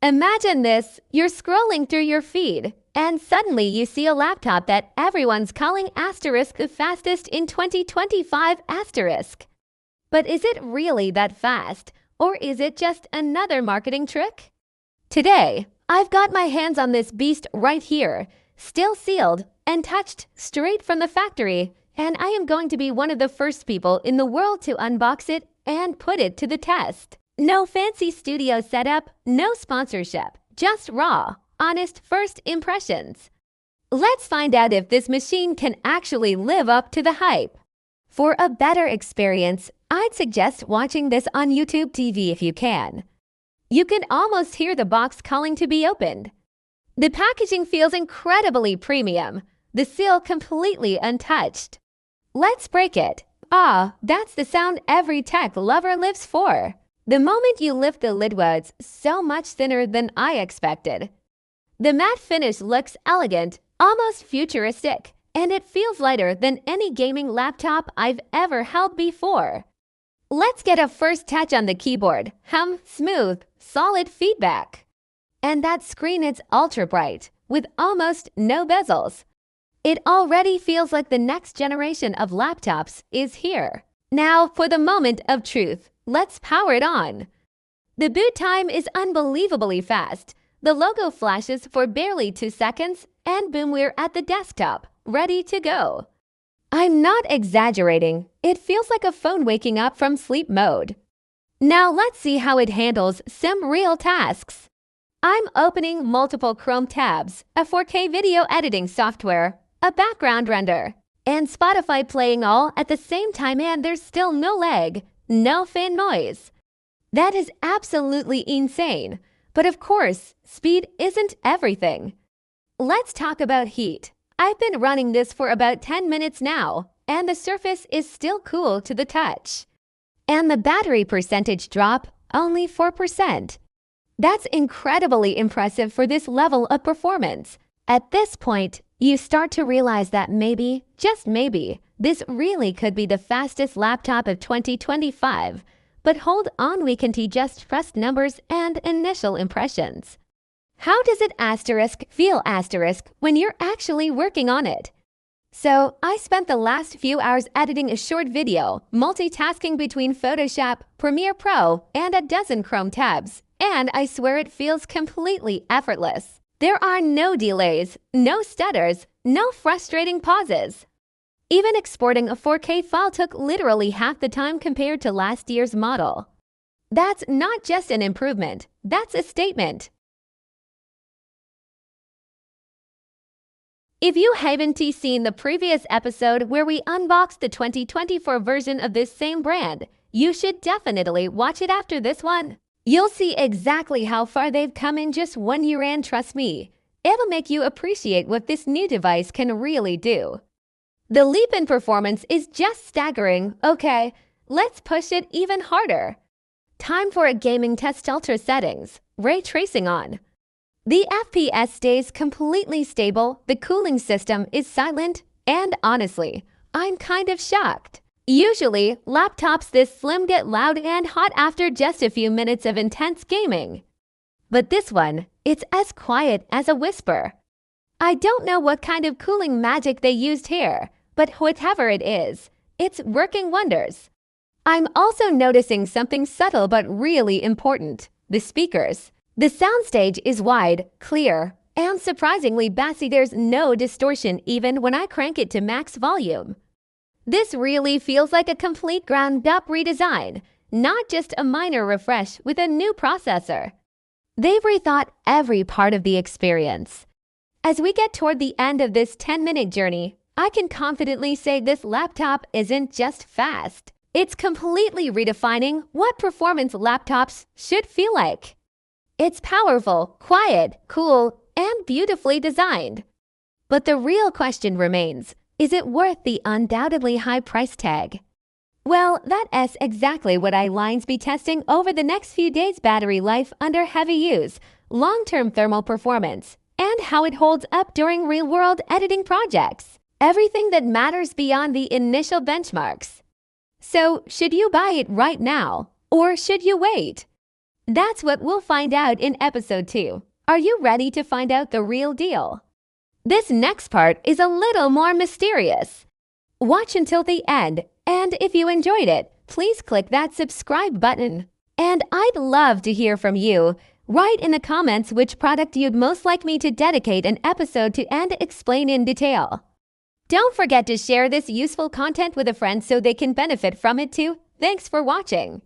Imagine this, you're scrolling through your feed, and suddenly you see a laptop that everyone's calling asterisk the fastest in 2025 asterisk. But is it really that fast, or is it just another marketing trick? Today, I've got my hands on this beast right here, still sealed and touched straight from the factory, and I am going to be one of the first people in the world to unbox it and put it to the test. No fancy studio setup, no sponsorship, just raw, honest first impressions. Let's find out if this machine can actually live up to the hype. For a better experience, I'd suggest watching this on YouTube TV if you can. You can almost hear the box calling to be opened. The packaging feels incredibly premium, the seal completely untouched. Let's break it. Ah, that's the sound every tech lover lives for. The moment you lift the lid was so much thinner than I expected. The matte finish looks elegant, almost futuristic, and it feels lighter than any gaming laptop I've ever held before. Let's get a first touch on the keyboard. Smooth, solid feedback. And that screen is ultra bright, with almost no bezels. It already feels like the next generation of laptops is here. Now for the moment of truth. Let's power it on. The boot time is unbelievably fast. The logo flashes for barely 2 seconds, and boom, we're at the desktop, ready to go. I'm not exaggerating. It feels like a phone waking up from sleep mode. Now let's see how it handles some real tasks. I'm opening multiple Chrome tabs, a 4K video editing software, a background render, and Spotify playing all at the same time, and there's still no lag. No fan noise. That is absolutely insane. But of course, speed isn't everything. Let's talk about heat. I've been running this for about 10 minutes now, and the surface is still cool to the touch. And the battery percentage drop, only 4%. That's incredibly impressive for this level of performance. At this point, you start to realize that maybe, just maybe, this really could be the fastest laptop of 2025. But hold on, we can just first numbers and initial impressions. How does it feel when you're actually working on it? So, I spent the last few hours editing a short video, multitasking between Photoshop, Premiere Pro, and a dozen Chrome tabs, and I swear it feels completely effortless. There are no delays, no stutters, no frustrating pauses. Even exporting a 4K file took literally half the time compared to last year's model. That's not just an improvement, that's a statement. If you haven't seen the previous episode where we unboxed the 2024 version of this same brand, you should definitely watch it after this one. You'll see exactly how far they've come in just 1 year, and trust me, it'll make you appreciate what this new device can really do. The leap in performance is just staggering. Okay, let's push it even harder. Time for a gaming test. Ultra settings, ray tracing on. The FPS stays completely stable, the cooling system is silent, and honestly, I'm kind of shocked. Usually, laptops this slim get loud and hot after just a few minutes of intense gaming. But this one, it's as quiet as a whisper. I don't know what kind of cooling magic they used here, but whatever it is, it's working wonders. I'm also noticing something subtle but really important: the speakers. The soundstage is wide, clear, and surprisingly bassy. There's no distortion even when I crank it to max volume. This really feels like a complete ground-up redesign, not just a minor refresh with a new processor. They've rethought every part of the experience. As we get toward the end of this 10-minute journey, I can confidently say this laptop isn't just fast. It's completely redefining what performance laptops should feel like. It's powerful, quiet, cool, and beautifully designed. But the real question remains, is it worth the undoubtedly high price tag? Well, that's exactly what I'll be testing over the next few days: battery life under heavy use, long-term thermal performance, and how it holds up during real-world editing projects. Everything that matters beyond the initial benchmarks. So, should you buy it right now, or should you wait? That's what we'll find out in episode 2. Are you ready to find out the real deal? This next part is a little more mysterious. Watch until the end, and if you enjoyed it, please click that subscribe button. And I'd love to hear from you. Write in the comments which product you'd most like me to dedicate an episode to and explain in detail. Don't forget to share this useful content with a friend so they can benefit from it too. Thanks for watching.